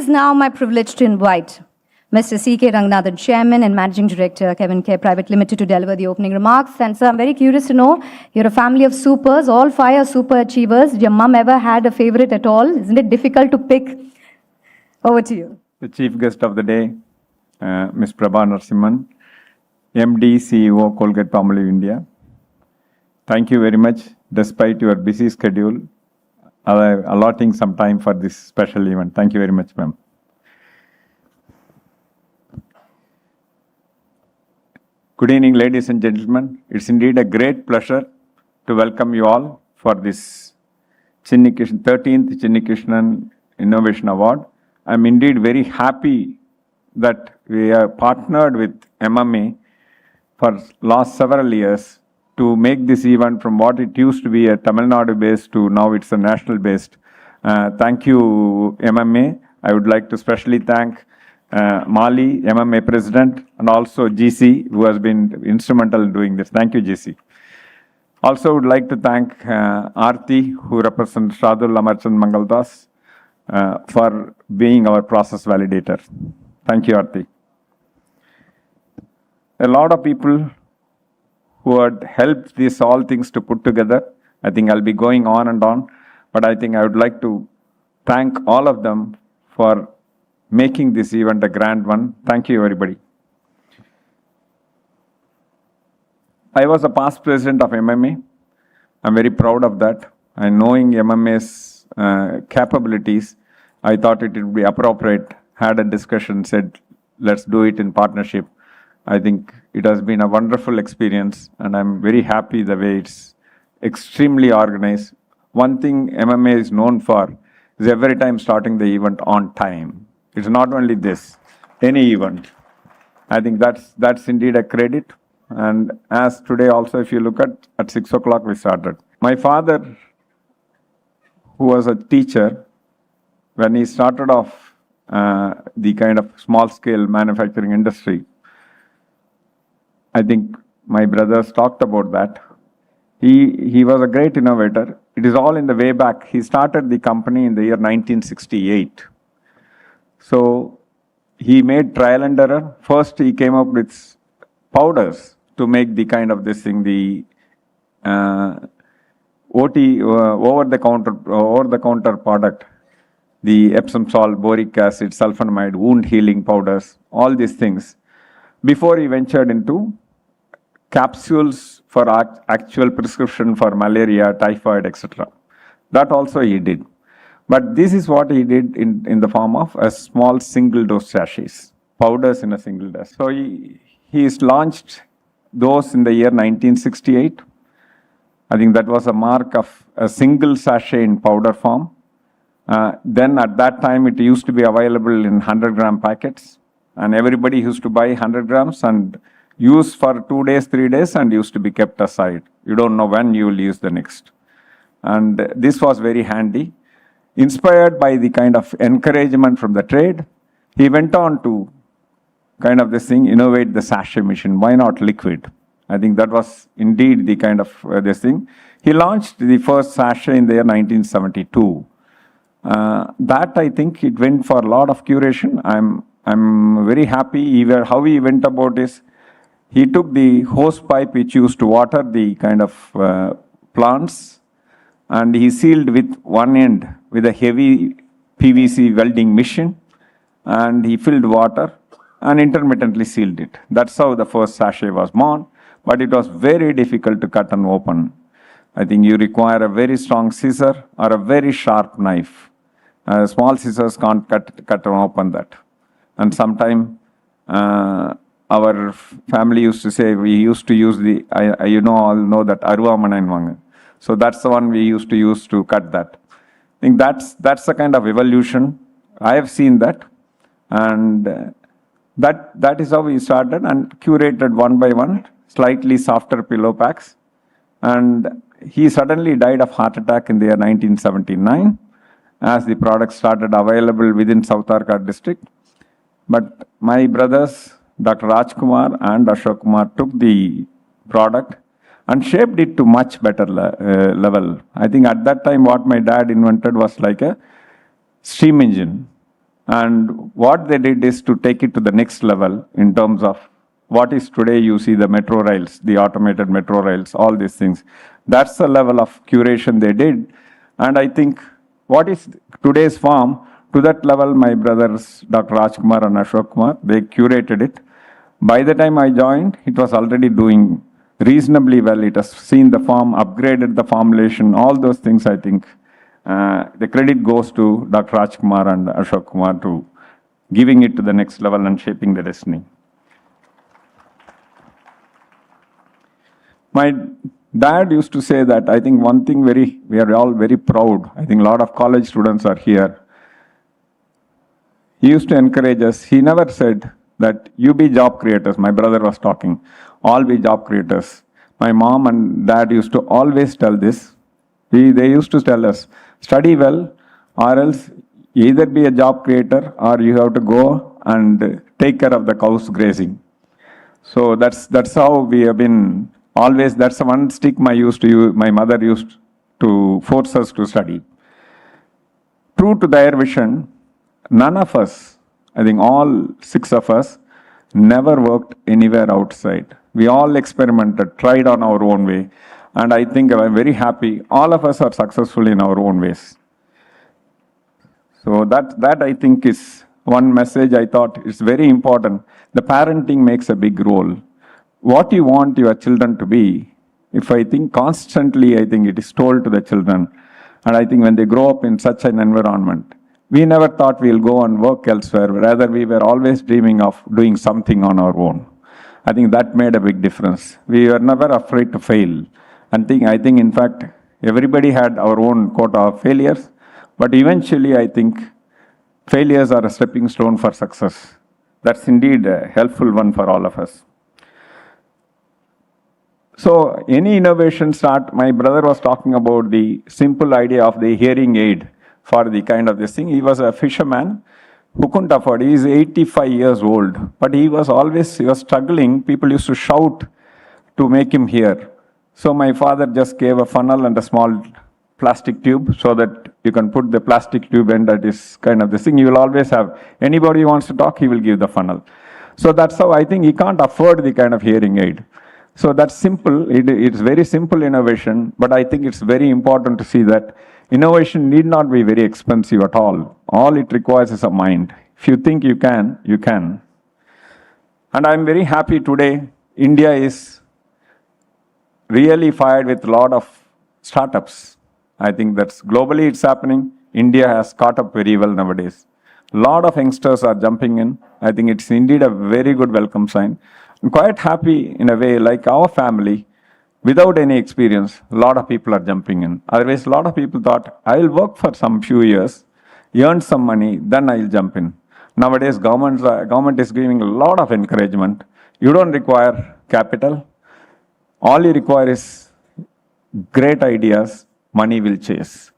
is now my privilege to invite Mr. C.K. Ranganathan, Chairman and Managing Director, Cavinkare Pvt Limited, to deliver the opening remarks. And sir, I'm very curious to know, you're a family of supers, all 5 are super achievers. Did your mum ever had a favorite at all? Isn't it difficult to pick? Over to you. The chief guest of the day, Ms. Prabha Narasimhan, MD, CEO, Colgate-Palmolive India. Thank you very much, despite your busy schedule, allotting some time for this special event. Thank you very much, ma'am. Good evening, ladies and gentlemen. It's indeed a great pleasure to welcome you all for this 13th Chinnikrishnan Innovation Award. I'm indeed very happy that we are partnered with MMA for last several years to make this event from what it used to be a Tamil Nadu based to now it's a national based. Thank you, MMA. I would like to specially thank Mali, MMA President, and also GC, who has been instrumental in doing this. Thank you, GC. Also would like to thank Aarti, who represents Shradul Amarchand Mangaldas, for being our process validator. Thank you, Aarti. A lot of people who had helped these all things to put together. I think I'll be going on and on, but I think I would like to thank all of them for making this event a grand one. Thank you, everybody. I was a past president of MMA. I'm very proud of that. And knowing MMA's capabilities, I thought it would be appropriate, had a discussion, said, let's do it in partnership. I think it has been a wonderful experience, and I'm very happy the way it's extremely organized. One thing MMA is known for is every time starting the event on time. It's not only this, any event. I think that's indeed a credit. And as today also, if you look at 6 o'clock we started. My father, who was a teacher, when he started off the kind of small-scale manufacturing industry, I think my brothers talked about that. He was a great innovator. It is all in the way back. He started the company in the year 1968. So he made trial and error. First, he came up with powders to make the kind of this thing, the over-the-counter product, the Epsom salt, boric acid, sulfonamide, wound healing powders, all these things, before he ventured into capsules for actual prescription for malaria, typhoid, etc. That also he did. But this is what he did in the form of a small single-dose sachets, powders in a single dose. So he's launched those in the year 1968. I think that was a mark of a single sachet in powder form. Then at that time, it used to be available in 100-gram packets. And everybody used to buy 100 grams and use for 2 days, 3 days, and used to be kept aside. You don't know when you will use the next. And this was very handy. Inspired by the kind of encouragement from the trade, he went on to kind of this thing, innovate the sachet machine. Why not liquid? I think that was indeed the kind of this thing. He launched the first sachet in the year 1972. That I think it went for a lot of curation. I'm very happy. How he went about is, he took the hose pipe which used to water the kind of plants, and he sealed with one end with a heavy PVC welding machine, and he filled water and intermittently sealed it. That's how the first sachet was born, but it was very difficult to cut and open. I think you require a very strong scissor or a very sharp knife. Small scissors can't cut and open that. And sometime our family used to say, we used to use all know that Aruvamanai. So that's the one we used to use to cut that. I think that's the kind of evolution. I have seen that. And that is how we started and curated one by one, slightly softer pillow packs. And he suddenly died of heart attack in the year 1979 as the product started available within South Arcot district. But my brothers, Dr. Rajkumar and Ashok Kumar, took the product and shaped it to much better level. I think at that time what my dad invented was like a steam engine. And what they did is to take it to the next level in terms of what is today you see the metro rails, the automated metro rails, all these things. That's the level of curation they did. And I think what is today's farm, to that level, my brothers, Dr. Rajkumar and Ashok Kumar, they curated it. By the time I joined, it was already doing reasonably well. It has seen the farm, upgraded the formulation, all those things, I think. The credit goes to Dr. Rajkumar and Ashok Kumar to giving it to the next level and shaping the destiny. My dad used to say that, I think one thing we are all very proud. I think a lot of college students are here. He used to encourage us. He never said that you be job creators. My brother was talking. All be job creators. My mom and dad used to always tell this. They used to tell us, study well, or else either be a job creator or you have to go and take care of the cows grazing. So that's how we have been always. That's the one stick my mother used to force us to study. True to their vision, none of us, I think all 6 of us, never worked anywhere outside. We all experimented, tried on our own way. And I think I'm very happy. All of us are successful in our own ways. So that I think is one message I thought is very important. The parenting makes a big role. What you want your children to be, if I think constantly, I think it is told to the children. And I think when they grow up in such an environment, we never thought we'll go and work elsewhere. Rather, we were always dreaming of doing something on our own. I think that made a big difference. We were never afraid to fail. And I think, in fact, everybody had our own quota of failures. But eventually, I think failures are a stepping stone for success. That's indeed a helpful one for all of us. So, any innovation start, my brother was talking about the simple idea of the hearing aid for the kind of this thing. He was a fisherman who couldn't afford. He is 85 years old. But he was struggling. People used to shout to make him hear. So my father just gave a funnel and a small plastic tube so that you can put the plastic tube in. That is kind of the thing. You will always have, anybody who wants to talk, he will give the funnel. So that's how I think he can't afford the kind of hearing aid. So that's simple. It's very simple innovation, but I think it's very important to see that innovation need not be very expensive at all. All it requires is a mind. If you think you can, you can. And I'm very happy today, India is really fired with a lot of startups. I think that's globally it's happening. India has caught up very well nowadays. A lot of youngsters are jumping in. I think it's indeed a very good welcome sign. I'm quite happy in a way, like our family, without any experience, a lot of people are jumping in. Otherwise, a lot of people thought, I'll work for some few years, earn some money, then I'll jump in. Nowadays, government is giving a lot of encouragement. You don't require capital. All you require is great ideas, money will chase.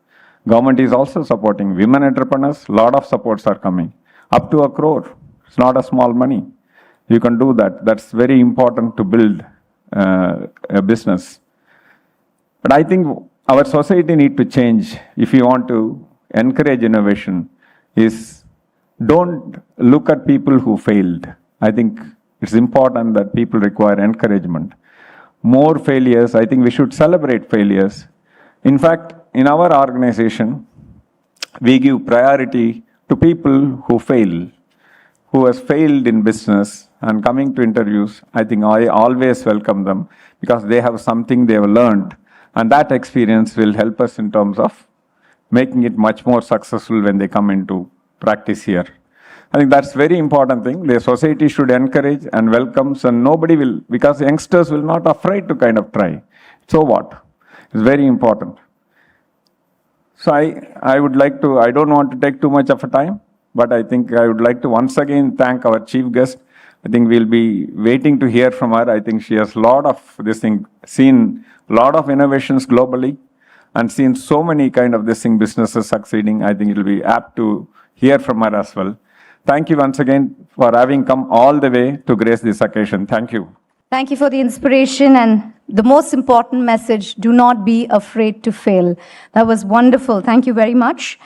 Government is also supporting women entrepreneurs. A lot of supports are coming. Up to 1 crore. It's not a small money. You can do that. That's very important to build a business. But I think our society need to change if you want to encourage innovation. Is don't look at people who failed. I think it's important that people require encouragement. More failures, I think we should celebrate failures. In fact, in our organization, we give priority to people who fail, who has failed in business and coming to interviews. I think I always welcome them because they have something they have learned, and that experience will help us in terms of making it much more successful when they come into practice here. I think that's very important thing. The society should encourage and welcomes, and nobody will, because youngsters will not afraid to kind of try. So what? It's very important. So I would like to, I don't want to take too much of a time, but I think I would like to once again thank our chief guest. I think we'll be waiting to hear from her. I think she has a lot of this thing, seen a lot of innovations globally and seen so many kind of this thing businesses succeeding. I think it'll be apt to hear from her as well. Thank you once again for having come all the way to grace this occasion. Thank you. Thank you for the inspiration and the most important message, do not be afraid to fail. That was wonderful. Thank you very much.